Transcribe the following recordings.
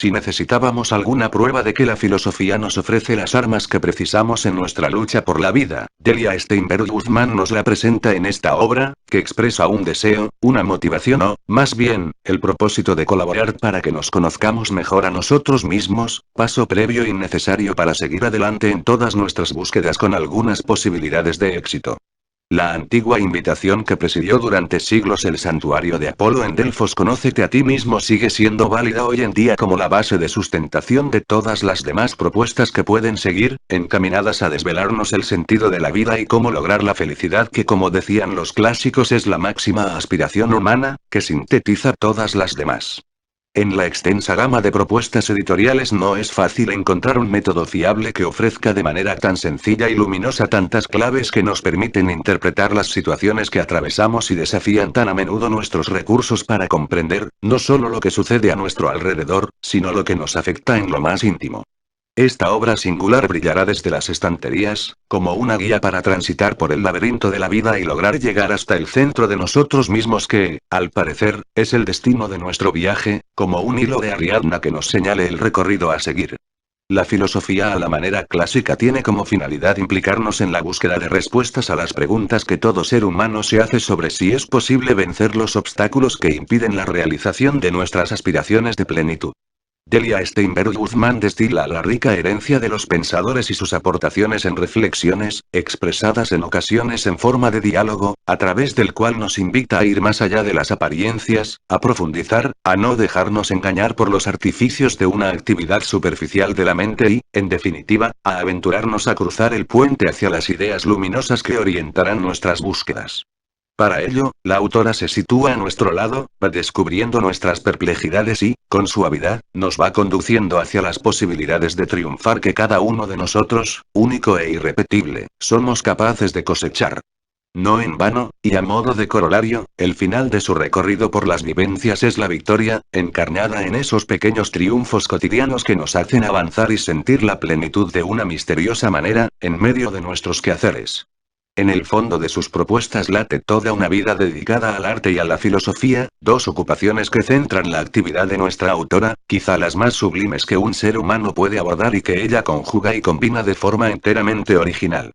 Si necesitábamos alguna prueba de que la filosofía nos ofrece las armas que precisamos en nuestra lucha por la vida, Delia Steinberg Guzmán nos la presenta en esta obra, que expresa un deseo, una motivación o, más bien, el propósito de colaborar para que nos conozcamos mejor a nosotros mismos, paso previo y necesario para seguir adelante en todas nuestras búsquedas con algunas posibilidades de éxito. La antigua invitación que presidió durante siglos el santuario de Apolo en Delfos, conócete a ti mismo, sigue siendo válida hoy en día como la base de sustentación de todas las demás propuestas que pueden seguir, encaminadas a desvelarnos el sentido de la vida y cómo lograr la felicidad, que, como decían los clásicos, es la máxima aspiración humana, que sintetiza todas las demás. En la extensa gama de propuestas editoriales no es fácil encontrar un método fiable que ofrezca de manera tan sencilla y luminosa tantas claves que nos permiten interpretar las situaciones que atravesamos y desafían tan a menudo nuestros recursos para comprender, no solo lo que sucede a nuestro alrededor, sino lo que nos afecta en lo más íntimo. Esta obra singular brillará desde las estanterías, como una guía para transitar por el laberinto de la vida y lograr llegar hasta el centro de nosotros mismos que, al parecer, es el destino de nuestro viaje, como un hilo de Ariadna que nos señale el recorrido a seguir. La filosofía a la manera clásica tiene como finalidad implicarnos en la búsqueda de respuestas a las preguntas que todo ser humano se hace sobre si es posible vencer los obstáculos que impiden la realización de nuestras aspiraciones de plenitud. Delia Steinberg Guzmán destila la rica herencia de los pensadores y sus aportaciones en reflexiones, expresadas en ocasiones en forma de diálogo, a través del cual nos invita a ir más allá de las apariencias, a profundizar, a no dejarnos engañar por los artificios de una actividad superficial de la mente y, en definitiva, a aventurarnos a cruzar el puente hacia las ideas luminosas que orientarán nuestras búsquedas. Para ello, la autora se sitúa a nuestro lado, va descubriendo nuestras perplejidades y, con suavidad, nos va conduciendo hacia las posibilidades de triunfar que cada uno de nosotros, único e irrepetible, somos capaces de cosechar. No en vano, y a modo de corolario, el final de su recorrido por las vivencias es la victoria, encarnada en esos pequeños triunfos cotidianos que nos hacen avanzar y sentir la plenitud de una misteriosa manera, en medio de nuestros quehaceres. En el fondo de sus propuestas late toda una vida dedicada al arte y a la filosofía, dos ocupaciones que centran la actividad de nuestra autora, quizá las más sublimes que un ser humano puede abordar y que ella conjuga y combina de forma enteramente original.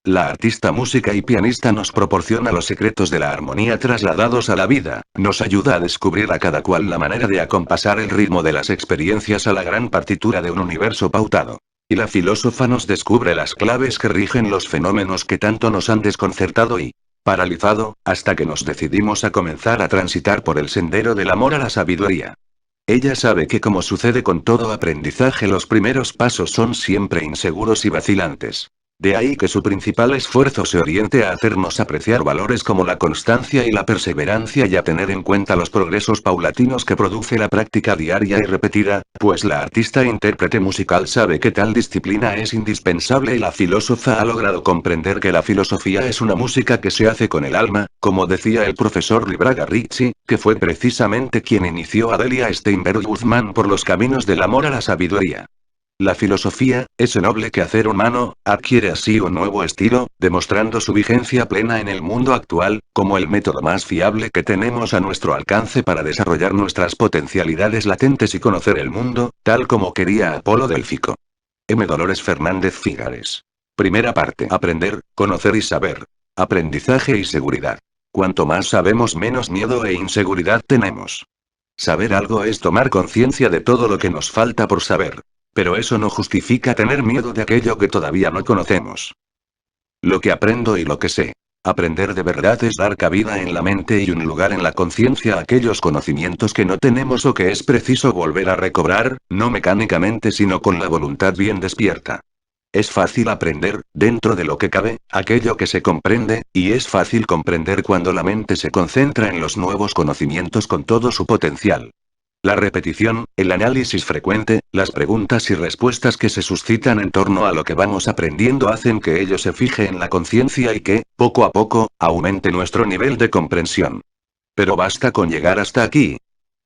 La artista música y pianista nos proporciona los secretos de la armonía trasladados a la vida, nos ayuda a descubrir a cada cual la manera de acompasar el ritmo de las experiencias a la gran partitura de un universo pautado. Y la filósofa nos descubre las claves que rigen los fenómenos que tanto nos han desconcertado y paralizado, hasta que nos decidimos a comenzar a transitar por el sendero del amor a la sabiduría. Ella sabe que, como sucede con todo aprendizaje, los primeros pasos son siempre inseguros y vacilantes. De ahí que su principal esfuerzo se oriente a hacernos apreciar valores como la constancia y la perseverancia y a tener en cuenta los progresos paulatinos que produce la práctica diaria y repetida, pues la artista intérprete musical sabe que tal disciplina es indispensable y la filósofa ha logrado comprender que la filosofía es una música que se hace con el alma, como decía el profesor Libraga Ricci, que fue precisamente quien inició a Delia Steinberg Guzmán por los caminos del amor a la sabiduría. La filosofía, ese noble quehacer humano, adquiere así un nuevo estilo, demostrando su vigencia plena en el mundo actual, como el método más fiable que tenemos a nuestro alcance para desarrollar nuestras potencialidades latentes y conocer el mundo, tal como quería Apolo Délfico. M. Dolores Fernández Figares. Primera parte. Aprender, conocer y saber. Aprendizaje y seguridad. Cuanto más sabemos, menos miedo e inseguridad tenemos. Saber algo es tomar conciencia de todo lo que nos falta por saber. Pero eso no justifica tener miedo de aquello que todavía no conocemos. Lo que aprendo y lo que sé. Aprender de verdad es dar cabida en la mente y un lugar en la conciencia a aquellos conocimientos que no tenemos o que es preciso volver a recobrar, no mecánicamente sino con la voluntad bien despierta. Es fácil aprender, dentro de lo que cabe, aquello que se comprende, y es fácil comprender cuando la mente se concentra en los nuevos conocimientos con todo su potencial. La repetición, el análisis frecuente, las preguntas y respuestas que se suscitan en torno a lo que vamos aprendiendo hacen que ello se fije en la conciencia y que, poco a poco, aumente nuestro nivel de comprensión. Pero basta con llegar hasta aquí.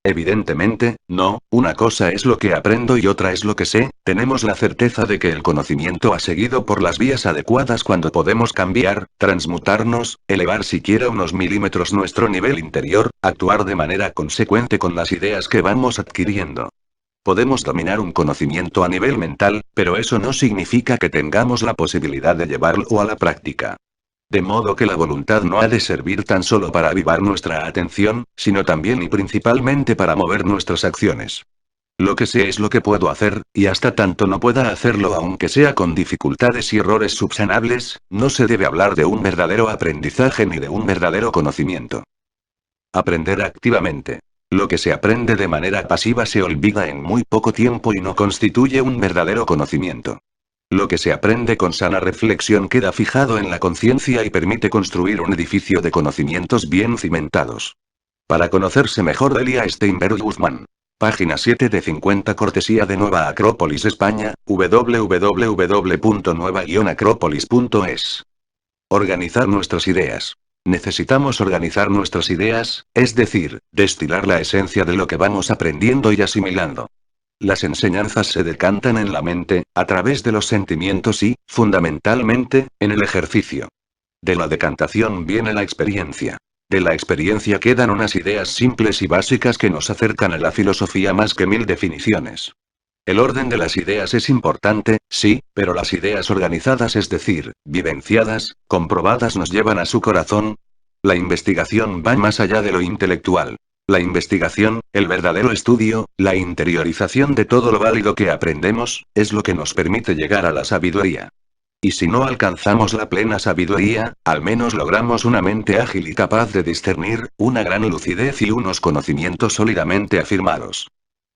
Evidentemente, no, una cosa es lo que aprendo y otra es lo que sé, tenemos la certeza de que el conocimiento ha seguido por las vías adecuadas cuando podemos cambiar, transmutarnos, elevar siquiera unos milímetros nuestro nivel interior, actuar de manera consecuente con las ideas que vamos adquiriendo. Podemos dominar un conocimiento a nivel mental, pero eso no significa que tengamos la posibilidad de llevarlo a la práctica. De modo que la voluntad no ha de servir tan solo para avivar nuestra atención, sino también y principalmente para mover nuestras acciones. Lo que sé es lo que puedo hacer, y hasta tanto no pueda hacerlo aunque sea con dificultades y errores subsanables, no se debe hablar de un verdadero aprendizaje ni de un verdadero conocimiento. Aprender activamente. Lo que se aprende de manera pasiva se olvida en muy poco tiempo y no constituye un verdadero conocimiento. Lo que se aprende con sana reflexión queda fijado en la conciencia y permite construir un edificio de conocimientos bien cimentados. Para conocerse mejor Delia Steinberg Guzmán. Página 7 de 50 cortesía de Nueva Acrópolis España, www.nueva-acrópolis.es. Organizar nuestras ideas. Necesitamos organizar nuestras ideas, es decir, destilar la esencia de lo que vamos aprendiendo y asimilando. Las enseñanzas se decantan en la mente, a través de los sentimientos y, fundamentalmente, en el ejercicio. De la decantación viene la experiencia. De la experiencia quedan unas ideas simples y básicas que nos acercan a la filosofía más que 1000 definiciones. El orden de las ideas es importante, sí, pero las ideas organizadas, es decir, vivenciadas, comprobadas, nos llevan a su corazón. La investigación va más allá de lo intelectual. La investigación, el verdadero estudio, la interiorización de todo lo válido que aprendemos, es lo que nos permite llegar a la sabiduría. Y si no alcanzamos la plena sabiduría, al menos logramos una mente ágil y capaz de discernir, una gran lucidez y unos conocimientos sólidamente afirmados.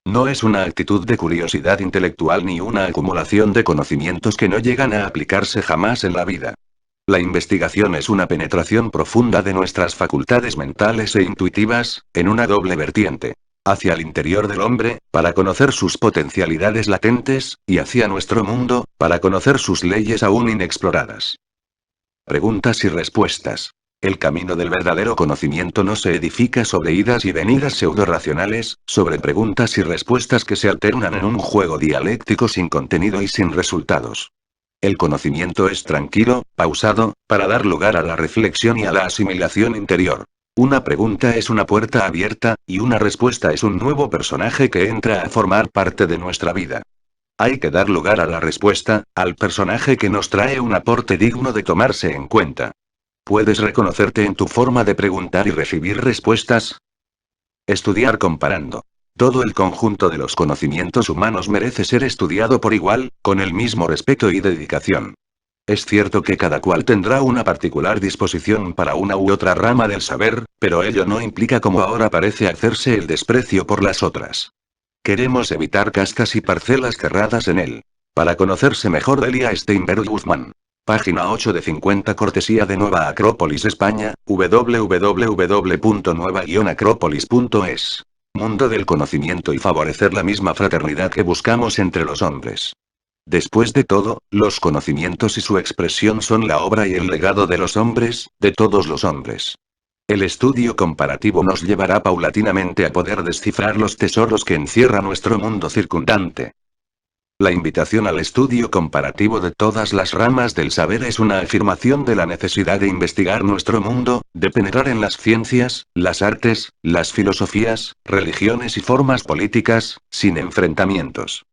No es una actitud de curiosidad intelectual ni una acumulación de conocimientos que no llegan a aplicarse jamás en la vida. La investigación es una penetración profunda de nuestras facultades mentales e intuitivas, en una doble vertiente. Hacia el interior del hombre, para conocer sus potencialidades latentes, y hacia nuestro mundo, para conocer sus leyes aún inexploradas. Preguntas y respuestas. El camino del verdadero conocimiento no se edifica sobre idas y venidas pseudo-racionales, sobre preguntas y respuestas que se alternan en un juego dialéctico sin contenido y sin resultados. El conocimiento es tranquilo, pausado, para dar lugar a la reflexión y a la asimilación interior. Una pregunta es una puerta abierta, y una respuesta es un nuevo personaje que entra a formar parte de nuestra vida. Hay que dar lugar a la respuesta, al personaje que nos trae un aporte digno de tomarse en cuenta. ¿Puedes reconocerte en tu forma de preguntar y recibir respuestas? Estudiar comparando. Todo el conjunto de los conocimientos humanos merece ser estudiado por igual, con el mismo respeto y dedicación. Es cierto que cada cual tendrá una particular disposición para una u otra rama del saber, pero ello no implica, como ahora parece hacerse, el desprecio por las otras. Queremos evitar castas y parcelas cerradas en él. Para conocerse mejor Delia Steinberg Guzmán. Página 8 de 50 cortesía de Nueva Acrópolis España, www.nueva-acrópolis.es. Mundo del conocimiento y favorecer la misma fraternidad que buscamos entre los hombres. Después de todo, los conocimientos y su expresión son la obra y el legado de los hombres, de todos los hombres. El estudio comparativo nos llevará paulatinamente a poder descifrar los tesoros que encierra nuestro mundo circundante. La invitación al estudio comparativo de todas las ramas del saber es una afirmación de la necesidad de investigar nuestro mundo, de penetrar en las ciencias, las artes, las filosofías, religiones y formas políticas, sin enfrentamientos.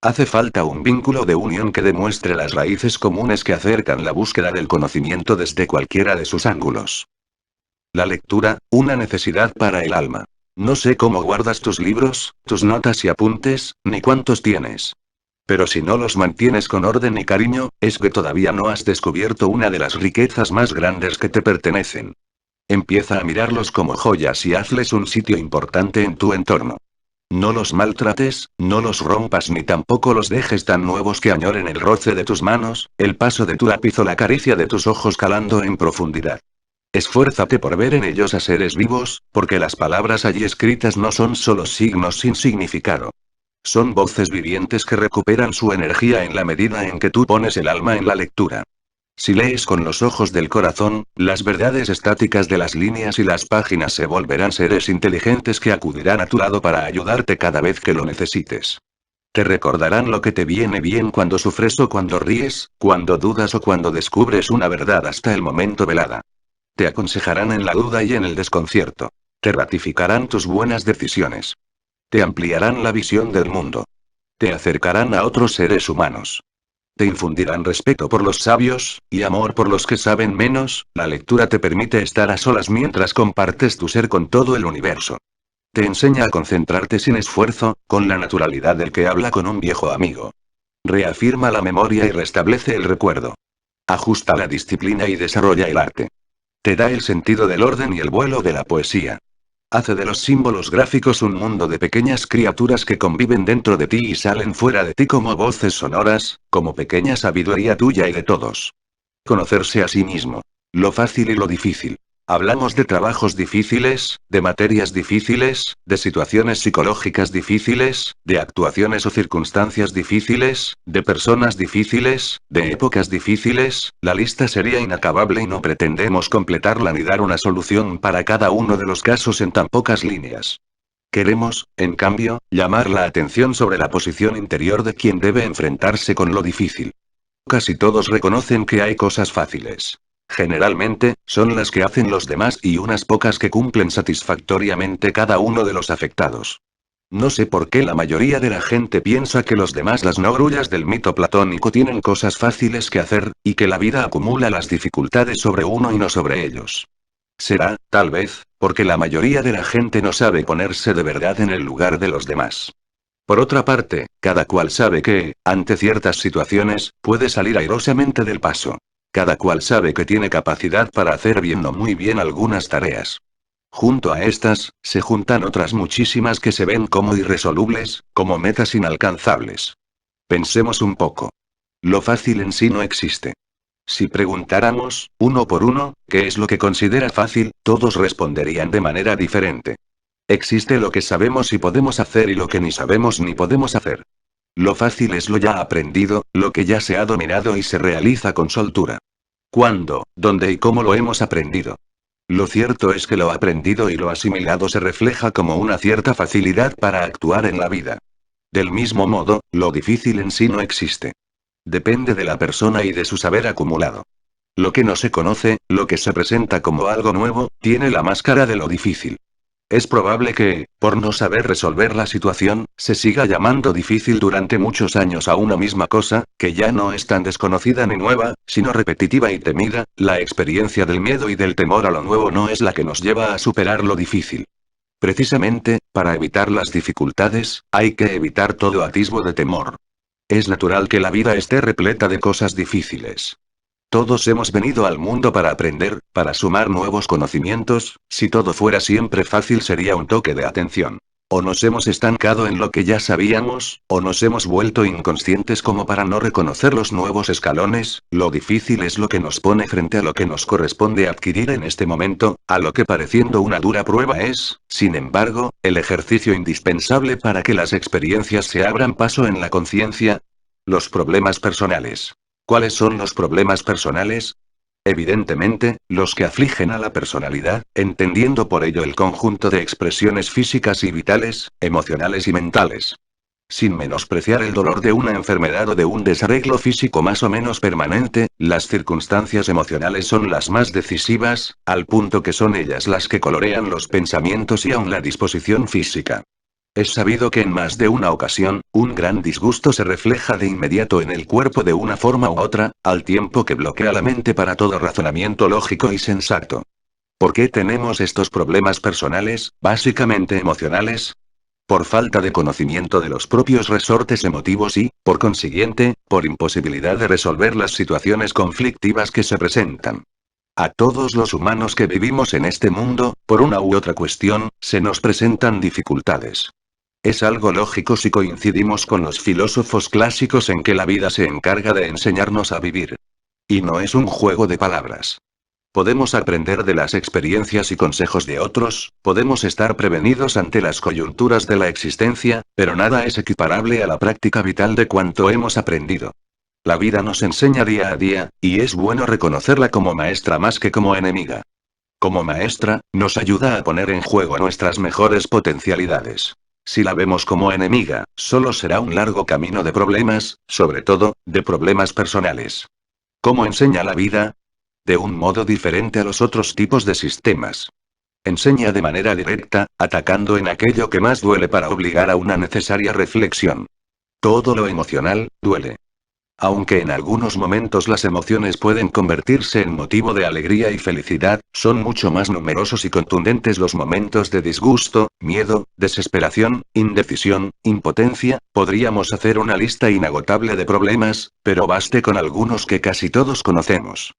Hace falta un vínculo de unión que demuestre las raíces comunes que acercan la búsqueda del conocimiento desde cualquiera de sus ángulos. La lectura, una necesidad para el alma. No sé cómo guardas tus libros, tus notas y apuntes, ni cuántos tienes. Pero si no los mantienes con orden y cariño, es que todavía no has descubierto una de las riquezas más grandes que te pertenecen. Empieza a mirarlos como joyas y hazles un sitio importante en tu entorno. No los maltrates, no los rompas ni tampoco los dejes tan nuevos que añoren el roce de tus manos, el paso de tu lápiz o la caricia de tus ojos calando en profundidad. Esfuérzate por ver en ellos a seres vivos, porque las palabras allí escritas no son solo signos sin significado. Son voces vivientes que recuperan su energía en la medida en que tú pones el alma en la lectura. Si lees con los ojos del corazón, las verdades estáticas de las líneas y las páginas se volverán seres inteligentes que acudirán a tu lado para ayudarte cada vez que lo necesites. Te recordarán lo que te viene bien cuando sufres o cuando ríes, cuando dudas o cuando descubres una verdad hasta el momento velada. Te aconsejarán en la duda y en el desconcierto. Te ratificarán tus buenas decisiones. Te ampliarán la visión del mundo. Te acercarán a otros seres humanos. Te infundirán respeto por los sabios, y amor por los que saben menos. La lectura te permite estar a solas mientras compartes tu ser con todo el universo. Te enseña a concentrarte sin esfuerzo, con la naturalidad del que habla con un viejo amigo. Reafirma la memoria y restablece el recuerdo. Ajusta la disciplina y desarrolla el arte. Te da el sentido del orden y el vuelo de la poesía. Hace de los símbolos gráficos un mundo de pequeñas criaturas que conviven dentro de ti y salen fuera de ti como voces sonoras, como pequeña sabiduría tuya y de todos. Conocerse a sí mismo. Lo fácil y lo difícil. Hablamos de trabajos difíciles, de materias difíciles, de situaciones psicológicas difíciles, de actuaciones o circunstancias difíciles, de personas difíciles, de épocas difíciles. La lista sería inacabable y no pretendemos completarla ni dar una solución para cada uno de los casos en tan pocas líneas. Queremos, en cambio, llamar la atención sobre la posición interior de quien debe enfrentarse con lo difícil. Casi todos reconocen que hay cosas fáciles. Generalmente, son las que hacen los demás y unas pocas que cumplen satisfactoriamente cada uno de los afectados. No sé por qué la mayoría de la gente piensa que los demás, las no grullas del mito platónico, tienen cosas fáciles que hacer, y que la vida acumula las dificultades sobre uno y no sobre ellos. Será, tal vez, porque la mayoría de la gente no sabe ponerse de verdad en el lugar de los demás. Por otra parte, cada cual sabe que, ante ciertas situaciones, puede salir airosamente del paso. Cada cual sabe que tiene capacidad para hacer bien o muy bien algunas tareas. Junto a estas, se juntan otras muchísimas que se ven como irresolubles, como metas inalcanzables. Pensemos un poco. Lo fácil en sí no existe. Si preguntáramos, uno por uno, qué es lo que considera fácil, todos responderían de manera diferente. Existe lo que sabemos y podemos hacer y lo que ni sabemos ni podemos hacer. Lo fácil es lo ya aprendido, lo que ya se ha dominado y se realiza con soltura. ¿Cuándo, dónde y cómo lo hemos aprendido? Lo cierto es que lo aprendido y lo asimilado se refleja como una cierta facilidad para actuar en la vida. Del mismo modo, lo difícil en sí no existe. Depende de la persona y de su saber acumulado. Lo que no se conoce, lo que se presenta como algo nuevo, tiene la máscara de lo difícil. Es probable que, por no saber resolver la situación, se siga llamando difícil durante muchos años a una misma cosa, que ya no es tan desconocida ni nueva, sino repetitiva y temida. La experiencia del miedo y del temor a lo nuevo no es la que nos lleva a superar lo difícil. Precisamente, para evitar las dificultades, hay que evitar todo atisbo de temor. Es natural que la vida esté repleta de cosas difíciles. Todos hemos venido al mundo para aprender, para sumar nuevos conocimientos. Si todo fuera siempre fácil sería un toque de atención. O nos hemos estancado en lo que ya sabíamos, o nos hemos vuelto inconscientes como para no reconocer los nuevos escalones. Lo difícil es lo que nos pone frente a lo que nos corresponde adquirir en este momento, a lo que pareciendo una dura prueba es, sin embargo, el ejercicio indispensable para que las experiencias se abran paso en la conciencia. Los problemas personales. ¿Cuáles son los problemas personales? Evidentemente, los que afligen a la personalidad, entendiendo por ello el conjunto de expresiones físicas y vitales, emocionales y mentales. Sin menospreciar el dolor de una enfermedad o de un desarreglo físico más o menos permanente, las circunstancias emocionales son las más decisivas, al punto que son ellas las que colorean los pensamientos y aun la disposición física. Es sabido que en más de una ocasión, un gran disgusto se refleja de inmediato en el cuerpo de una forma u otra, al tiempo que bloquea la mente para todo razonamiento lógico y sensato. ¿Por qué tenemos estos problemas personales, básicamente emocionales? Por falta de conocimiento de los propios resortes emotivos y, por consiguiente, por imposibilidad de resolver las situaciones conflictivas que se presentan. A todos los humanos que vivimos en este mundo, por una u otra cuestión, se nos presentan dificultades. Es algo lógico si coincidimos con los filósofos clásicos en que la vida se encarga de enseñarnos a vivir. Y no es un juego de palabras. Podemos aprender de las experiencias y consejos de otros, podemos estar prevenidos ante las coyunturas de la existencia, pero nada es equiparable a la práctica vital de cuanto hemos aprendido. La vida nos enseña día a día, y es bueno reconocerla como maestra más que como enemiga. Como maestra, nos ayuda a poner en juego nuestras mejores potencialidades. Si la vemos como enemiga, solo será un largo camino de problemas, sobre todo, de problemas personales. ¿Cómo enseña la vida? De un modo diferente a los otros tipos de sistemas. Enseña de manera directa, atacando en aquello que más duele para obligar a una necesaria reflexión. Todo lo emocional, duele. Aunque en algunos momentos las emociones pueden convertirse en motivo de alegría y felicidad, son mucho más numerosos y contundentes los momentos de disgusto, miedo, desesperación, indecisión, impotencia. Podríamos hacer una lista inagotable de problemas, pero baste con algunos que casi todos conocemos.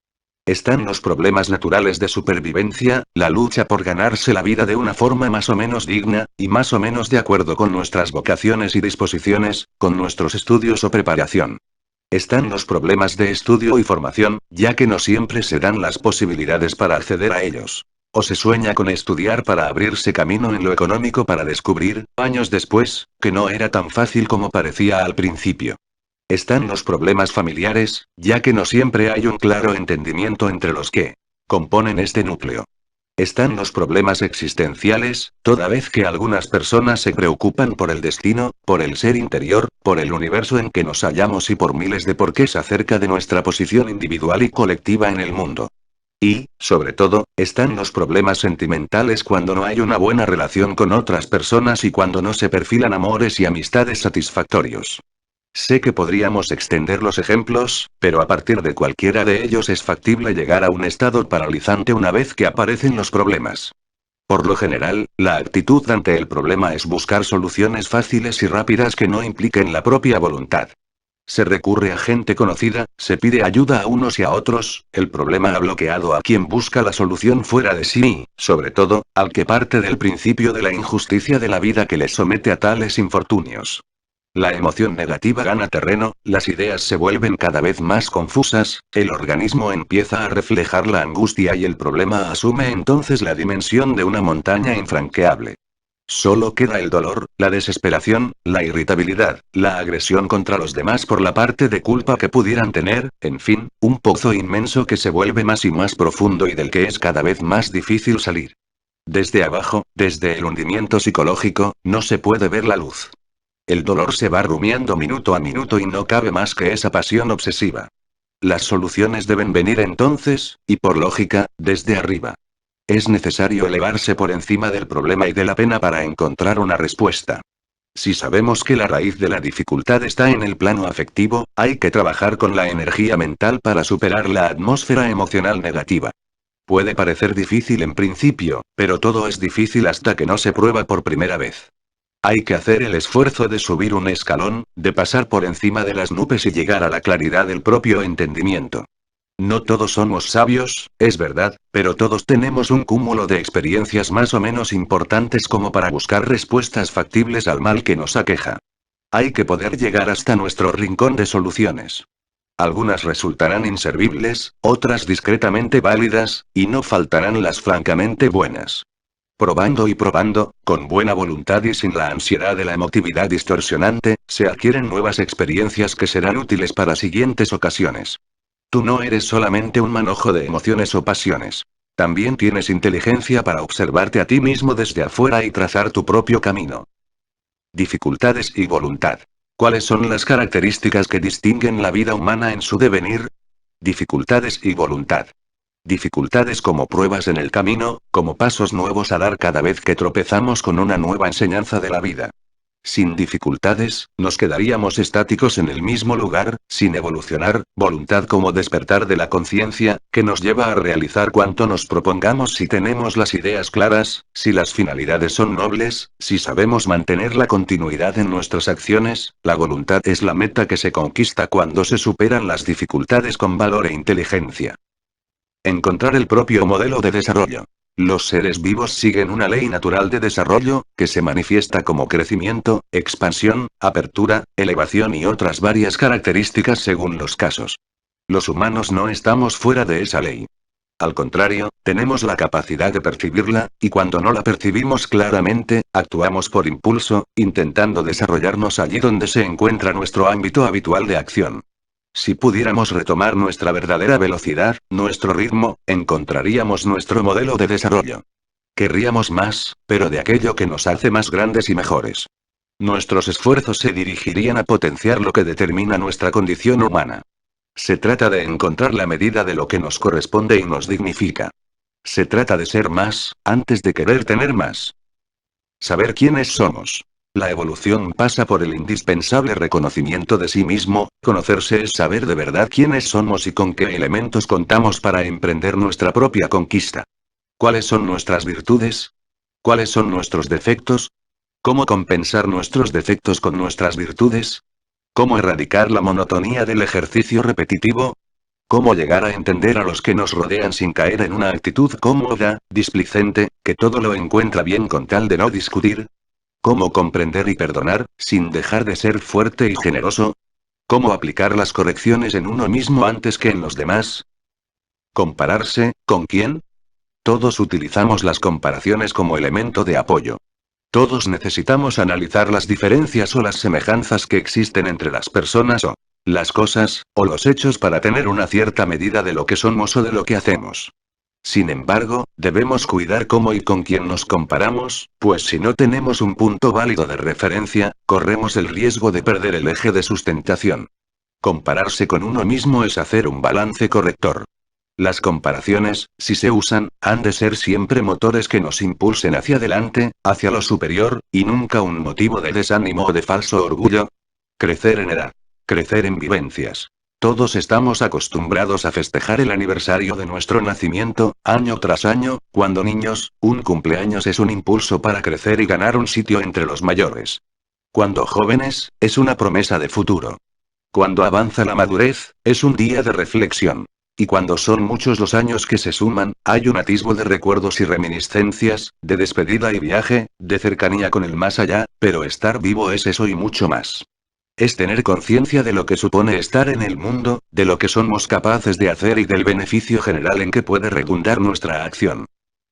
Están los problemas naturales de supervivencia, la lucha por ganarse la vida de una forma más o menos digna, y más o menos de acuerdo con nuestras vocaciones y disposiciones, con nuestros estudios o preparación. Están los problemas de estudio y formación, ya que no siempre se dan las posibilidades para acceder a ellos. O se sueña con estudiar para abrirse camino en lo económico para descubrir, años después, que no era tan fácil como parecía al principio. Están los problemas familiares, ya que no siempre hay un claro entendimiento entre los que componen este núcleo. Están los problemas existenciales, toda vez que algunas personas se preocupan por el destino, por el ser interior, por el universo en que nos hallamos y por miles de porqués acerca de nuestra posición individual y colectiva en el mundo. Y, sobre todo, están los problemas sentimentales cuando no hay una buena relación con otras personas y cuando no se perfilan amores y amistades satisfactorios. Sé que podríamos extender los ejemplos, pero a partir de cualquiera de ellos es factible llegar a un estado paralizante una vez que aparecen los problemas. Por lo general, la actitud ante el problema es buscar soluciones fáciles y rápidas que no impliquen la propia voluntad. Se recurre a gente conocida, se pide ayuda a unos y a otros, el problema ha bloqueado a quien busca la solución fuera de sí y, sobre todo, al que parte del principio de la injusticia de la vida que le somete a tales infortunios. La emoción negativa gana terreno, las ideas se vuelven cada vez más confusas, el organismo empieza a reflejar la angustia y el problema asume entonces la dimensión de una montaña infranqueable. Solo queda el dolor, la desesperación, la irritabilidad, la agresión contra los demás por la parte de culpa que pudieran tener, en fin, un pozo inmenso que se vuelve más y más profundo y del que es cada vez más difícil salir. Desde abajo, desde el hundimiento psicológico, no se puede ver la luz. El dolor se va rumiando minuto a minuto y no cabe más que esa pasión obsesiva. Las soluciones deben venir entonces, y por lógica, desde arriba. Es necesario elevarse por encima del problema y de la pena para encontrar una respuesta. Si sabemos que la raíz de la dificultad está en el plano afectivo, hay que trabajar con la energía mental para superar la atmósfera emocional negativa. Puede parecer difícil en principio, pero todo es difícil hasta que no se prueba por primera vez. Hay que hacer el esfuerzo de subir un escalón, de pasar por encima de las nubes y llegar a la claridad del propio entendimiento. No todos somos sabios, es verdad, pero todos tenemos un cúmulo de experiencias más o menos importantes como para buscar respuestas factibles al mal que nos aqueja. Hay que poder llegar hasta nuestro rincón de soluciones. Algunas resultarán inservibles, otras discretamente válidas, y no faltarán las francamente buenas. Probando y probando, con buena voluntad y sin la ansiedad de la emotividad distorsionante, se adquieren nuevas experiencias que serán útiles para siguientes ocasiones. Tú no eres solamente un manojo de emociones o pasiones. También tienes inteligencia para observarte a ti mismo desde afuera y trazar tu propio camino. Dificultades y voluntad. ¿Cuáles son las características que distinguen la vida humana en su devenir? Dificultades y voluntad. Dificultades como pruebas en el camino, como pasos nuevos a dar cada vez que tropezamos con una nueva enseñanza de la vida. Sin dificultades, nos quedaríamos estáticos en el mismo lugar, sin evolucionar, voluntad como despertar de la conciencia, que nos lleva a realizar cuanto nos propongamos si tenemos las ideas claras, si las finalidades son nobles, si sabemos mantener la continuidad en nuestras acciones. La voluntad es la meta que se conquista cuando se superan las dificultades con valor e inteligencia. Encontrar el propio modelo de desarrollo. Los seres vivos siguen una ley natural de desarrollo, que se manifiesta como crecimiento, expansión, apertura, elevación y otras varias características según los casos. Los humanos no estamos fuera de esa ley. Al contrario, tenemos la capacidad de percibirla, y cuando no la percibimos claramente, actuamos por impulso, intentando desarrollarnos allí donde se encuentra nuestro ámbito habitual de acción. Si pudiéramos retomar nuestra verdadera velocidad, nuestro ritmo, encontraríamos nuestro modelo de desarrollo. Querríamos más, pero de aquello que nos hace más grandes y mejores. Nuestros esfuerzos se dirigirían a potenciar lo que determina nuestra condición humana. Se trata de encontrar la medida de lo que nos corresponde y nos dignifica. Se trata de ser más, antes de querer tener más. Saber quiénes somos. La evolución pasa por el indispensable reconocimiento de sí mismo. Conocerse es saber de verdad quiénes somos y con qué elementos contamos para emprender nuestra propia conquista. ¿Cuáles son nuestras virtudes? ¿Cuáles son nuestros defectos? ¿Cómo compensar nuestros defectos con nuestras virtudes? ¿Cómo erradicar la monotonía del ejercicio repetitivo? ¿Cómo llegar a entender a los que nos rodean sin caer en una actitud cómoda, displicente, que todo lo encuentra bien con tal de no discutir? ¿Cómo comprender y perdonar, sin dejar de ser fuerte y generoso? ¿Cómo aplicar las correcciones en uno mismo antes que en los demás? ¿Compararse? ¿Con quién? Todos utilizamos las comparaciones como elemento de apoyo. Todos necesitamos analizar las diferencias o las semejanzas que existen entre las personas o las cosas, o los hechos para tener una cierta medida de lo que somos o de lo que hacemos. Sin embargo, debemos cuidar cómo y con quién nos comparamos, pues si no tenemos un punto válido de referencia, corremos el riesgo de perder el eje de sustentación. Compararse con uno mismo es hacer un balance corrector. Las comparaciones, si se usan, han de ser siempre motores que nos impulsen hacia adelante, hacia lo superior, y nunca un motivo de desánimo o de falso orgullo. Crecer en edad. Crecer en vivencias. Todos estamos acostumbrados a festejar el aniversario de nuestro nacimiento, año tras año. Cuando niños, un cumpleaños es un impulso para crecer y ganar un sitio entre los mayores. Cuando jóvenes, es una promesa de futuro. Cuando avanza la madurez, es un día de reflexión. Y cuando son muchos los años que se suman, hay un atisbo de recuerdos y reminiscencias, de despedida y viaje, de cercanía con el más allá, pero estar vivo es eso y mucho más. Es tener conciencia de lo que supone estar en el mundo, de lo que somos capaces de hacer y del beneficio general en que puede redundar nuestra acción.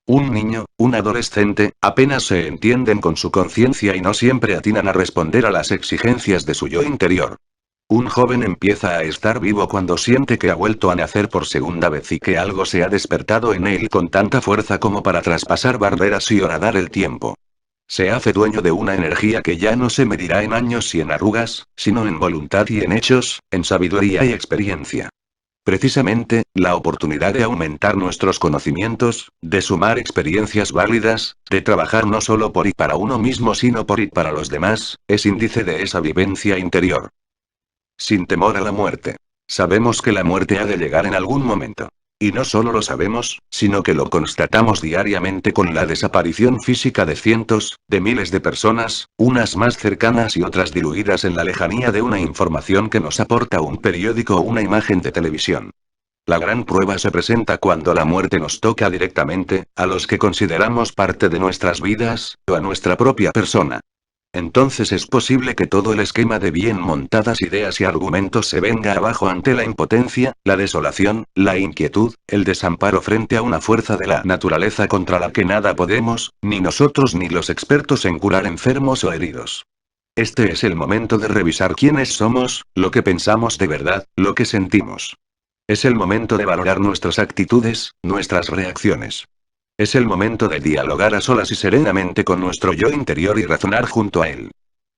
Un niño, un adolescente, apenas se entienden con su conciencia y no siempre atinan a responder a las exigencias de su yo interior. Un joven empieza a estar vivo cuando siente que ha vuelto a nacer por segunda vez y que algo se ha despertado en él con tanta fuerza como para traspasar barreras y horadar el tiempo. Se hace dueño de una energía que ya no se medirá en años y en arrugas, sino en voluntad y en hechos, en sabiduría y experiencia. Precisamente, la oportunidad de aumentar nuestros conocimientos, de sumar experiencias válidas, de trabajar no solo por y para uno mismo sino por y para los demás, es índice de esa vivencia interior. Sin temor a la muerte. Sabemos que la muerte ha de llegar en algún momento. Y no solo lo sabemos, sino que lo constatamos diariamente con la desaparición física de cientos, de miles de personas, unas más cercanas y otras diluidas en la lejanía de una información que nos aporta un periódico o una imagen de televisión. La gran prueba se presenta cuando la muerte nos toca directamente, a los que consideramos parte de nuestras vidas, o a nuestra propia persona. Entonces es posible que todo el esquema de bien montadas ideas y argumentos se venga abajo ante la impotencia, la desolación, la inquietud, el desamparo frente a una fuerza de la naturaleza contra la que nada podemos, ni nosotros ni los expertos en curar enfermos o heridos. Este es el momento de revisar quiénes somos, lo que pensamos de verdad, lo que sentimos. Es el momento de valorar nuestras actitudes, nuestras reacciones. Es el momento de dialogar a solas y serenamente con nuestro yo interior y razonar junto a él.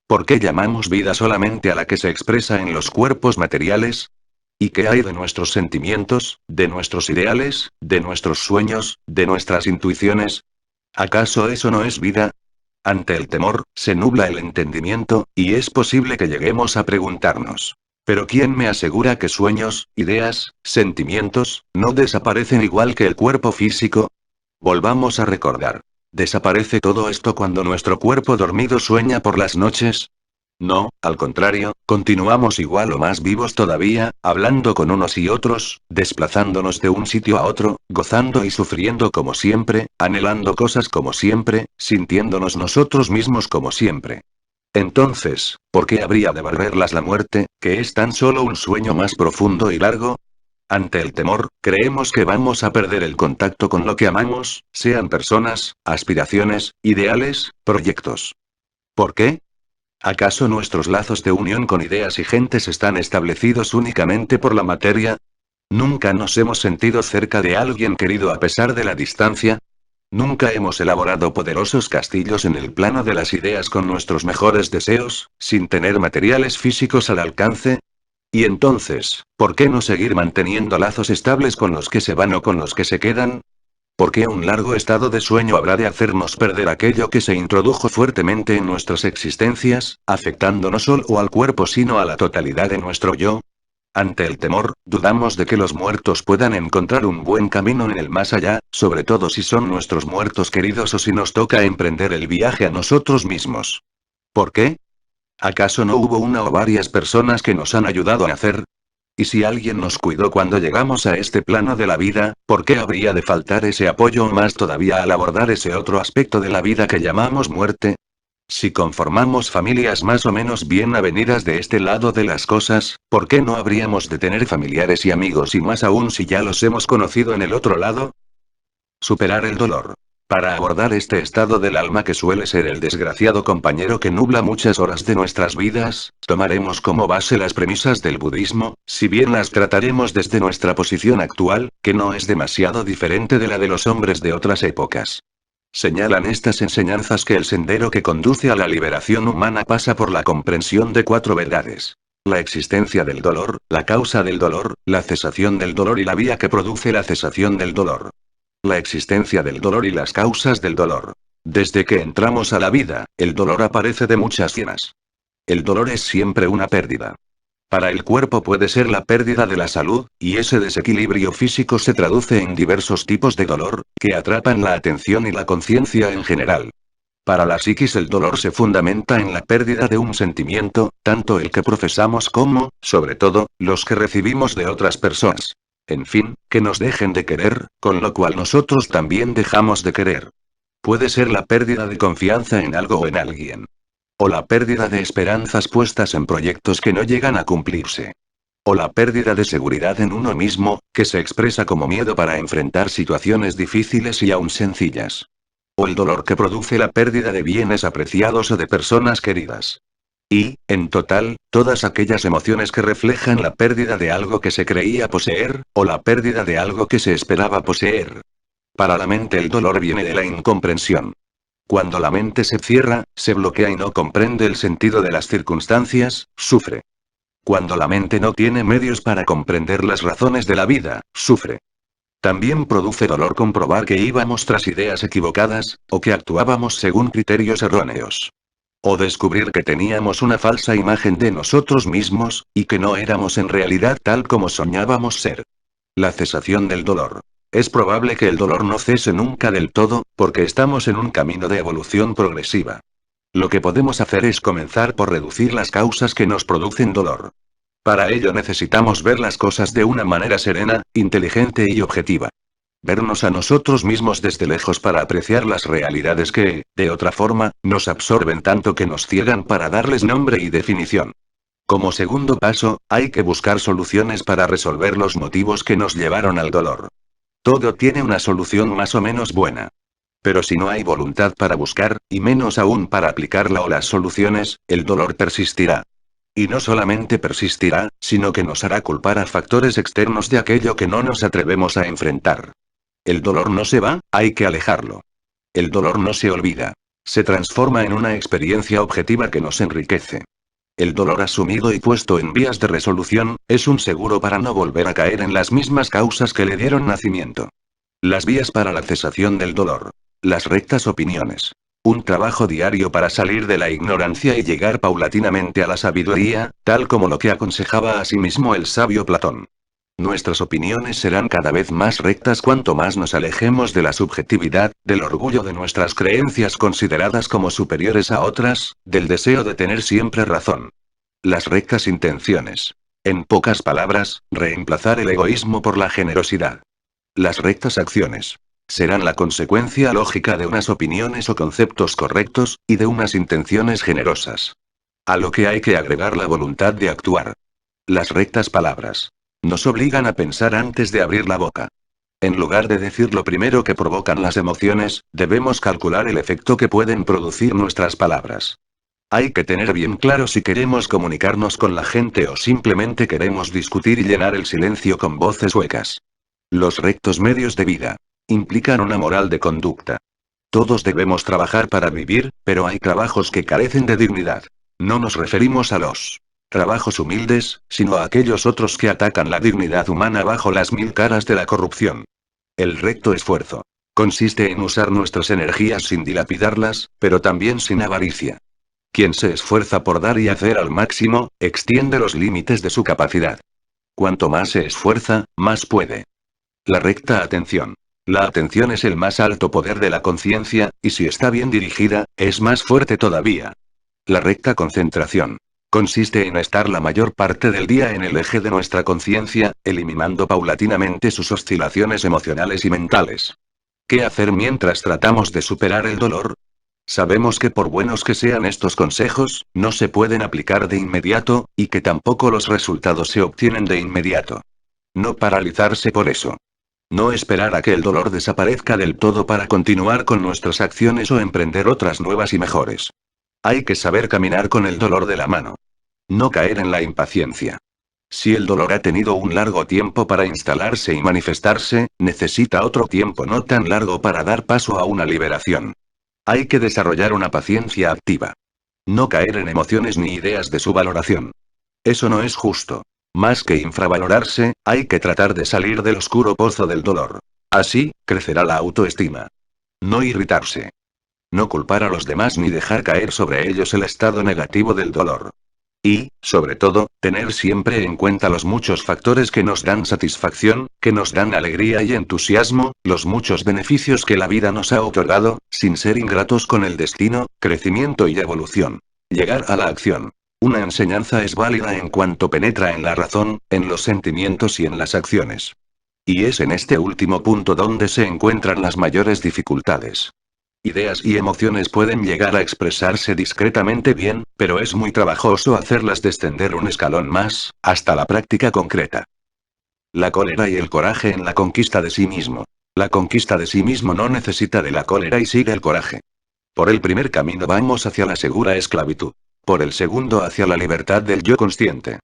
¿Por qué llamamos vida solamente a la que se expresa en los cuerpos materiales? ¿Y qué hay de nuestros sentimientos, de nuestros ideales, de nuestros sueños, de nuestras intuiciones? ¿Acaso eso no es vida? Ante el temor, se nubla el entendimiento, y es posible que lleguemos a preguntarnos. ¿Pero quién me asegura que sueños, ideas, sentimientos, no desaparecen igual que el cuerpo físico? Volvamos a recordar. ¿Desaparece todo esto cuando nuestro cuerpo dormido sueña por las noches? No, al contrario, continuamos igual o más vivos todavía, hablando con unos y otros, desplazándonos de un sitio a otro, gozando y sufriendo como siempre, anhelando cosas como siempre, sintiéndonos nosotros mismos como siempre. Entonces, ¿por qué habría de barrerlas la muerte, que es tan solo un sueño más profundo y largo? Ante el temor, creemos que vamos a perder el contacto con lo que amamos, sean personas, aspiraciones, ideales, proyectos. ¿Por qué? ¿Acaso nuestros lazos de unión con ideas y gentes están establecidos únicamente por la materia? ¿Nunca nos hemos sentido cerca de alguien querido a pesar de la distancia? ¿Nunca hemos elaborado poderosos castillos en el plano de las ideas con nuestros mejores deseos, sin tener materiales físicos al alcance? Y entonces, ¿por qué no seguir manteniendo lazos estables con los que se van o con los que se quedan? ¿Por qué un largo estado de sueño habrá de hacernos perder aquello que se introdujo fuertemente en nuestras existencias, afectando no solo al cuerpo sino a la totalidad de nuestro yo? Ante el temor, dudamos de que los muertos puedan encontrar un buen camino en el más allá, sobre todo si son nuestros muertos queridos o si nos toca emprender el viaje a nosotros mismos. ¿Por qué? ¿Acaso no hubo una o varias personas que nos han ayudado a nacer? Y si alguien nos cuidó cuando llegamos a este plano de la vida, ¿por qué habría de faltar ese apoyo o más todavía al abordar ese otro aspecto de la vida que llamamos muerte? Si conformamos familias más o menos bien avenidas de este lado de las cosas, ¿por qué no habríamos de tener familiares y amigos y más aún si ya los hemos conocido en el otro lado? Superar el dolor. Para abordar este estado del alma que suele ser el desgraciado compañero que nubla muchas horas de nuestras vidas, tomaremos como base las premisas del budismo, si bien las trataremos desde nuestra posición actual, que no es demasiado diferente de la de los hombres de otras épocas. Señalan estas enseñanzas que el sendero que conduce a la liberación humana pasa por la comprensión de cuatro verdades: la existencia del dolor, la causa del dolor, la cesación del dolor y la vía que produce la cesación del dolor. La existencia del dolor y las causas del dolor. Desde que entramos a la vida, el dolor aparece de muchas formas. El dolor es siempre una pérdida. Para el cuerpo puede ser la pérdida de la salud, y ese desequilibrio físico se traduce en diversos tipos de dolor, que atrapan la atención y la conciencia en general. Para la psiquis el dolor se fundamenta en la pérdida de un sentimiento, tanto el que profesamos como, sobre todo, los que recibimos de otras personas. En fin, que nos dejen de querer, con lo cual nosotros también dejamos de querer. Puede ser la pérdida de confianza en algo o en alguien. O la pérdida de esperanzas puestas en proyectos que no llegan a cumplirse. O la pérdida de seguridad en uno mismo, que se expresa como miedo para enfrentar situaciones difíciles y aún sencillas. O el dolor que produce la pérdida de bienes apreciados o de personas queridas. Y, en total, todas aquellas emociones que reflejan la pérdida de algo que se creía poseer, o la pérdida de algo que se esperaba poseer. Para la mente el dolor viene de la incomprensión. Cuando la mente se cierra, se bloquea y no comprende el sentido de las circunstancias, sufre. Cuando la mente no tiene medios para comprender las razones de la vida, sufre. También produce dolor comprobar que íbamos tras ideas equivocadas, o que actuábamos según criterios erróneos. O descubrir que teníamos una falsa imagen de nosotros mismos, y que no éramos en realidad tal como soñábamos ser. La cesación del dolor. Es probable que el dolor no cese nunca del todo, porque estamos en un camino de evolución progresiva. Lo que podemos hacer es comenzar por reducir las causas que nos producen dolor. Para ello necesitamos ver las cosas de una manera serena, inteligente y objetiva. Vernos a nosotros mismos desde lejos para apreciar las realidades que, de otra forma, nos absorben tanto que nos ciegan para darles nombre y definición. Como segundo paso, hay que buscar soluciones para resolver los motivos que nos llevaron al dolor. Todo tiene una solución más o menos buena. Pero si no hay voluntad para buscar, y menos aún para aplicarla o las soluciones, el dolor persistirá. Y no solamente persistirá, sino que nos hará culpar a factores externos de aquello que no nos atrevemos a enfrentar. El dolor no se va, hay que alejarlo. El dolor no se olvida. Se transforma en una experiencia objetiva que nos enriquece. El dolor asumido y puesto en vías de resolución, es un seguro para no volver a caer en las mismas causas que le dieron nacimiento. Las vías para la cesación del dolor. Las rectas opiniones. Un trabajo diario para salir de la ignorancia y llegar paulatinamente a la sabiduría, tal como lo que aconsejaba a sí mismo el sabio Platón. Nuestras opiniones serán cada vez más rectas cuanto más nos alejemos de la subjetividad, del orgullo de nuestras creencias consideradas como superiores a otras, del deseo de tener siempre razón. Las rectas intenciones. En pocas palabras, reemplazar el egoísmo por la generosidad. Las rectas acciones. Serán la consecuencia lógica de unas opiniones o conceptos correctos, y de unas intenciones generosas. A lo que hay que agregar la voluntad de actuar. Las rectas palabras. Nos obligan a pensar antes de abrir la boca. En lugar de decir lo primero que provocan las emociones, debemos calcular el efecto que pueden producir nuestras palabras. Hay que tener bien claro si queremos comunicarnos con la gente o simplemente queremos discutir y llenar el silencio con voces huecas. Los rectos medios de vida. Implican una moral de conducta. Todos debemos trabajar para vivir, pero hay trabajos que carecen de dignidad. No nos referimos a los trabajos humildes, sino a aquellos otros que atacan la dignidad humana bajo las mil caras de la corrupción. El recto esfuerzo. Consiste en usar nuestras energías sin dilapidarlas, pero también sin avaricia. Quien se esfuerza por dar y hacer al máximo, extiende los límites de su capacidad. Cuanto más se esfuerza, más puede. La recta atención. La atención es el más alto poder de la conciencia, y si está bien dirigida, es más fuerte todavía. La recta concentración. Consiste en estar la mayor parte del día en el eje de nuestra conciencia, eliminando paulatinamente sus oscilaciones emocionales y mentales. ¿Qué hacer mientras tratamos de superar el dolor? Sabemos que por buenos que sean estos consejos, no se pueden aplicar de inmediato, y que tampoco los resultados se obtienen de inmediato. No paralizarse por eso. No esperar a que el dolor desaparezca del todo para continuar con nuestras acciones o emprender otras nuevas y mejores. Hay que saber caminar con el dolor de la mano. No caer en la impaciencia. Si el dolor ha tenido un largo tiempo para instalarse y manifestarse, necesita otro tiempo no tan largo para dar paso a una liberación. Hay que desarrollar una paciencia activa. No caer en emociones ni ideas de su valoración. Eso no es justo. Más que infravalorarse, hay que tratar de salir del oscuro pozo del dolor. Así, crecerá la autoestima. No irritarse. No culpar a los demás ni dejar caer sobre ellos el estado negativo del dolor. Y, sobre todo, tener siempre en cuenta los muchos factores que nos dan satisfacción, que nos dan alegría y entusiasmo, los muchos beneficios que la vida nos ha otorgado, sin ser ingratos con el destino, crecimiento y evolución. Llegar a la acción. Una enseñanza es válida en cuanto penetra en la razón, en los sentimientos y en las acciones. Y es en este último punto donde se encuentran las mayores dificultades. Ideas y emociones pueden llegar a expresarse discretamente bien, pero es muy trabajoso hacerlas descender un escalón más, hasta la práctica concreta. La cólera y el coraje en la conquista de sí mismo. La conquista de sí mismo no necesita de la cólera y sigue el coraje. Por el primer camino vamos hacia la segura esclavitud. Por el segundo hacia la libertad del yo consciente.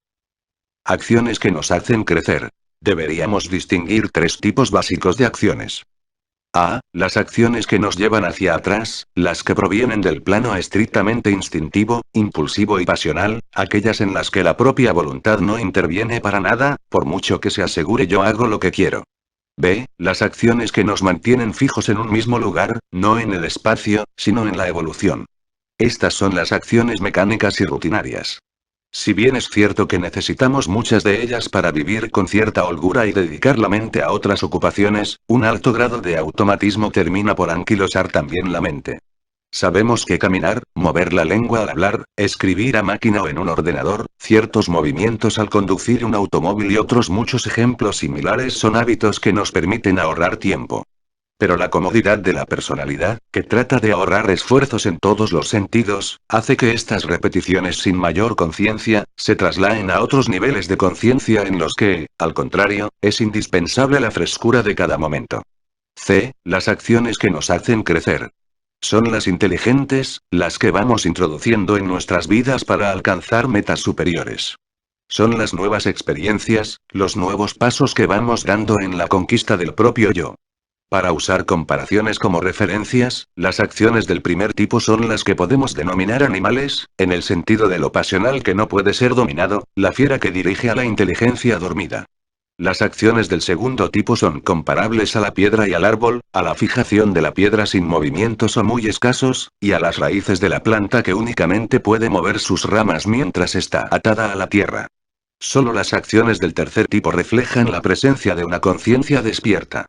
Acciones que nos hacen crecer. Deberíamos distinguir tres tipos básicos de acciones. A. Las acciones que nos llevan hacia atrás, las que provienen del plano estrictamente instintivo, impulsivo y pasional, aquellas en las que la propia voluntad no interviene para nada, por mucho que se asegure yo hago lo que quiero. B. Las acciones que nos mantienen fijos en un mismo lugar, no en el espacio, sino en la evolución. Estas son las acciones mecánicas y rutinarias. Si bien es cierto que necesitamos muchas de ellas para vivir con cierta holgura y dedicar la mente a otras ocupaciones, un alto grado de automatismo termina por anquilosar también la mente. Sabemos que caminar, mover la lengua al hablar, escribir a máquina o en un ordenador, ciertos movimientos al conducir un automóvil y otros muchos ejemplos similares son hábitos que nos permiten ahorrar tiempo. Pero la comodidad de la personalidad, que trata de ahorrar esfuerzos en todos los sentidos, hace que estas repeticiones sin mayor conciencia, se trasladen a otros niveles de conciencia en los que, al contrario, es indispensable la frescura de cada momento. C. Las acciones que nos hacen crecer. Son las inteligentes, las que vamos introduciendo en nuestras vidas para alcanzar metas superiores. Son las nuevas experiencias, los nuevos pasos que vamos dando en la conquista del propio yo. Para usar comparaciones como referencias, las acciones del primer tipo son las que podemos denominar animales, en el sentido de lo pasional que no puede ser dominado, la fiera que dirige a la inteligencia dormida. Las acciones del segundo tipo son comparables a la piedra y al árbol, a la fijación de la piedra sin movimientos o muy escasos, y a las raíces de la planta que únicamente puede mover sus ramas mientras está atada a la tierra. Solo las acciones del tercer tipo reflejan la presencia de una conciencia despierta.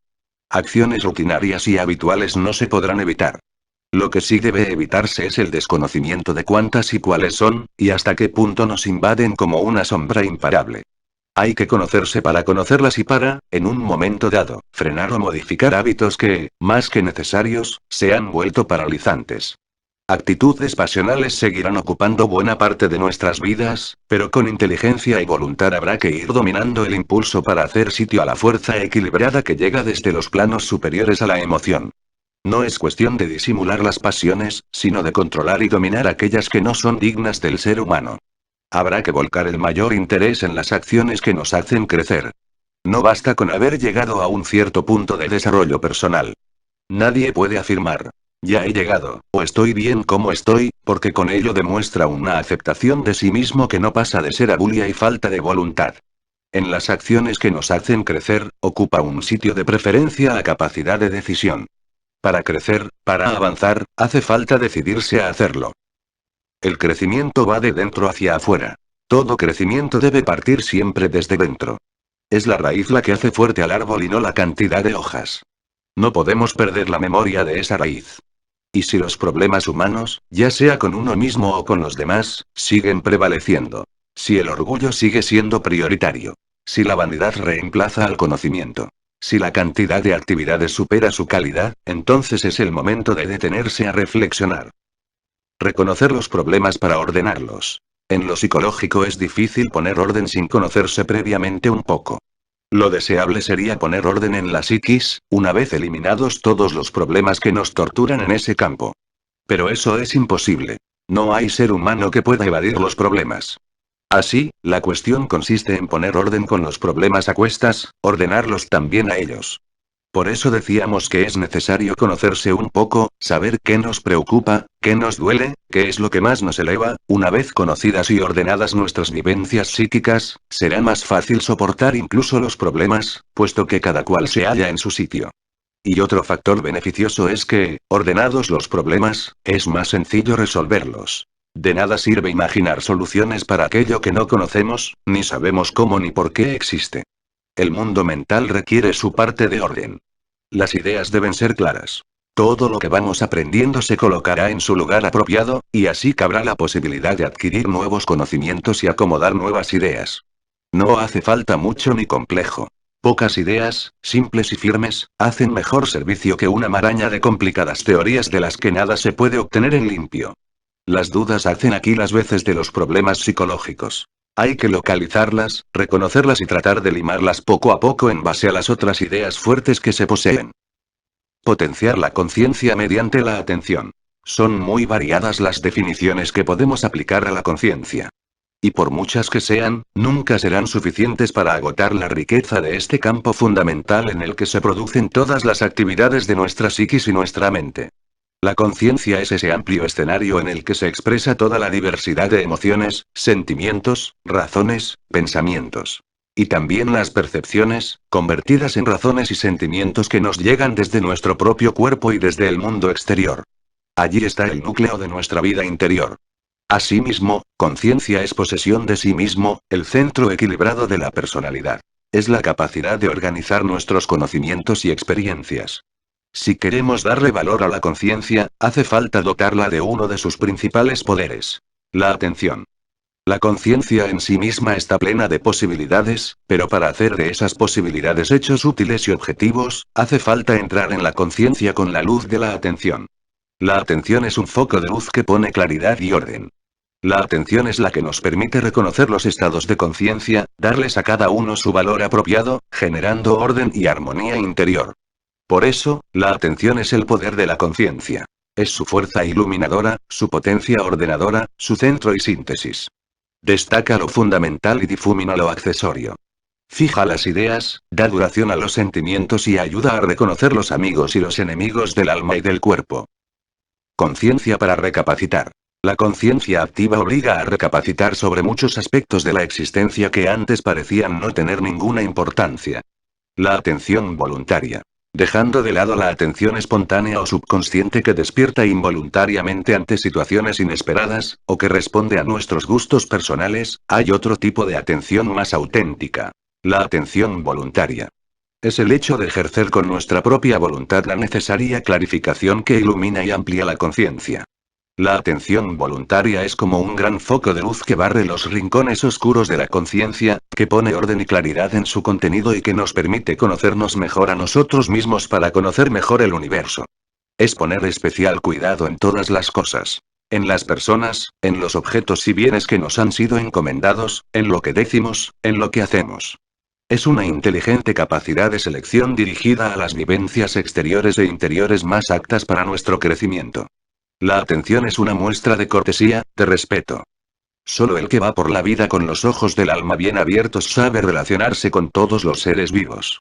Acciones rutinarias y habituales no se podrán evitar. Lo que sí debe evitarse es el desconocimiento de cuántas y cuáles son, y hasta qué punto nos invaden como una sombra imparable. Hay que conocerse para conocerlas y para, en un momento dado, frenar o modificar hábitos que, más que necesarios, se han vuelto paralizantes. Actitudes pasionales seguirán ocupando buena parte de nuestras vidas, pero con inteligencia y voluntad habrá que ir dominando el impulso para hacer sitio a la fuerza equilibrada que llega desde los planos superiores a la emoción. No es cuestión de disimular las pasiones, sino de controlar y dominar aquellas que no son dignas del ser humano. Habrá que volcar el mayor interés en las acciones que nos hacen crecer. No basta con haber llegado a un cierto punto de desarrollo personal. Nadie puede afirmar: ya he llegado, o estoy bien como estoy, porque con ello demuestra una aceptación de sí mismo que no pasa de ser abulia y falta de voluntad. En las acciones que nos hacen crecer, ocupa un sitio de preferencia la capacidad de decisión. Para crecer, para avanzar, hace falta decidirse a hacerlo. El crecimiento va de dentro hacia afuera. Todo crecimiento debe partir siempre desde dentro. Es la raíz la que hace fuerte al árbol y no la cantidad de hojas. No podemos perder la memoria de esa raíz. Y si los problemas humanos, ya sea con uno mismo o con los demás, siguen prevaleciendo. Si el orgullo sigue siendo prioritario. Si la vanidad reemplaza al conocimiento. Si la cantidad de actividades supera su calidad, entonces es el momento de detenerse a reflexionar. Reconocer los problemas para ordenarlos. En lo psicológico es difícil poner orden sin conocerse previamente un poco. Lo deseable sería poner orden en la psiquis, una vez eliminados todos los problemas que nos torturan en ese campo. Pero eso es imposible. No hay ser humano que pueda evadir los problemas. Así, la cuestión consiste en poner orden con los problemas a cuestas, ordenarlos también a ellos. Por eso decíamos que es necesario conocerse un poco, saber qué nos preocupa, qué nos duele, qué es lo que más nos eleva. Una vez conocidas y ordenadas nuestras vivencias psíquicas, será más fácil soportar incluso los problemas, puesto que cada cual se halla en su sitio. Y otro factor beneficioso es que, ordenados los problemas, es más sencillo resolverlos. De nada sirve imaginar soluciones para aquello que no conocemos, ni sabemos cómo ni por qué existe. El mundo mental requiere su parte de orden. Las ideas deben ser claras. Todo lo que vamos aprendiendo se colocará en su lugar apropiado, y así cabrá la posibilidad de adquirir nuevos conocimientos y acomodar nuevas ideas. No hace falta mucho ni complejo. Pocas ideas, simples y firmes, hacen mejor servicio que una maraña de complicadas teorías de las que nada se puede obtener en limpio. Las dudas hacen aquí las veces de los problemas psicológicos. Hay que localizarlas, reconocerlas y tratar de limarlas poco a poco en base a las otras ideas fuertes que se poseen. Potenciar la conciencia mediante la atención. Son muy variadas las definiciones que podemos aplicar a la conciencia. Y por muchas que sean, nunca serán suficientes para agotar la riqueza de este campo fundamental en el que se producen todas las actividades de nuestra psiquis y nuestra mente. La conciencia es ese amplio escenario en el que se expresa toda la diversidad de emociones, sentimientos, razones, pensamientos. Y también las percepciones, convertidas en razones y sentimientos que nos llegan desde nuestro propio cuerpo y desde el mundo exterior. Allí está el núcleo de nuestra vida interior. Asimismo, conciencia es posesión de sí mismo, el centro equilibrado de la personalidad. Es la capacidad de organizar nuestros conocimientos y experiencias. Si queremos darle valor a la conciencia, hace falta dotarla de uno de sus principales poderes. La atención. La conciencia en sí misma está plena de posibilidades, pero para hacer de esas posibilidades hechos útiles y objetivos, hace falta entrar en la conciencia con la luz de la atención. La atención es un foco de luz que pone claridad y orden. La atención es la que nos permite reconocer los estados de conciencia, darles a cada uno su valor apropiado, generando orden y armonía interior. Por eso, la atención es el poder de la conciencia. Es su fuerza iluminadora, su potencia ordenadora, su centro y síntesis. Destaca lo fundamental y difumina lo accesorio. Fija las ideas, da duración a los sentimientos y ayuda a reconocer los amigos y los enemigos del alma y del cuerpo. Conciencia para recapacitar. La conciencia activa obliga a recapacitar sobre muchos aspectos de la existencia que antes parecían no tener ninguna importancia. La atención voluntaria. Dejando de lado la atención espontánea o subconsciente que despierta involuntariamente ante situaciones inesperadas, o que responde a nuestros gustos personales, hay otro tipo de atención más auténtica. La atención voluntaria. Es el hecho de ejercer con nuestra propia voluntad la necesaria clarificación que ilumina y amplía la conciencia. La atención voluntaria es como un gran foco de luz que barre los rincones oscuros de la conciencia, que pone orden y claridad en su contenido y que nos permite conocernos mejor a nosotros mismos para conocer mejor el universo. Es poner especial cuidado en todas las cosas. En las personas, en los objetos y bienes que nos han sido encomendados, en lo que decimos, en lo que hacemos. Es una inteligente capacidad de selección dirigida a las vivencias exteriores e interiores más aptas para nuestro crecimiento. La atención es una muestra de cortesía, de respeto. Solo el que va por la vida con los ojos del alma bien abiertos sabe relacionarse con todos los seres vivos.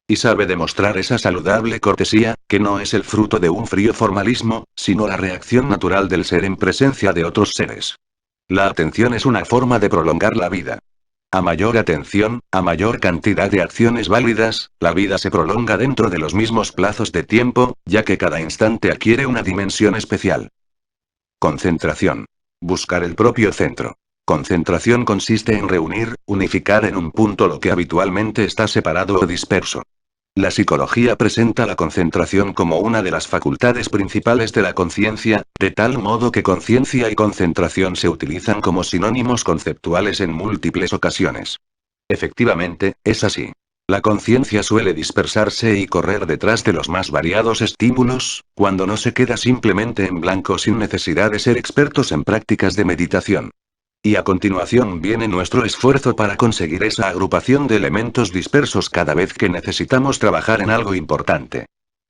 Y sabe demostrar esa saludable cortesía, que no es el fruto de un frío formalismo, sino la reacción natural del ser en presencia de otros seres. La atención es una forma de prolongar la vida. A mayor atención, a mayor cantidad de acciones válidas, la vida se prolonga dentro de los mismos plazos de tiempo, ya que cada instante adquiere una dimensión especial. Concentración. Buscar el propio centro. Concentración consiste en reunir, unificar en un punto lo que habitualmente está separado o disperso. La psicología presenta la concentración como una de las facultades principales de la conciencia, de tal modo que conciencia y concentración se utilizan como sinónimos conceptuales en múltiples ocasiones. Efectivamente, es así. La conciencia suele dispersarse y correr detrás de los más variados estímulos, cuando no se queda simplemente en blanco sin necesidad de ser expertos en prácticas de meditación. Y a continuación viene nuestro esfuerzo para conseguir esa agrupación de elementos dispersos cada vez que necesitamos trabajar en algo importante.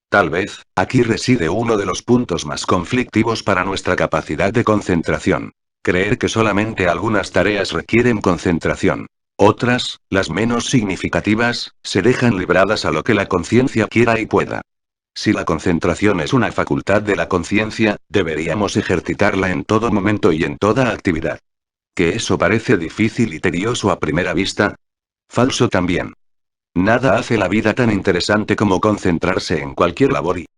Tal vez, aquí reside uno de los puntos más conflictivos para nuestra capacidad de concentración. Creer que solamente algunas tareas requieren concentración. Otras, las menos significativas, se dejan libradas a lo que la conciencia quiera y pueda. Si la concentración es una facultad de la conciencia, deberíamos ejercitarla en todo momento y en toda actividad. ¿Que eso parece difícil y tedioso a primera vista? Falso también. Nada hace la vida tan interesante como concentrarse en cualquier labor y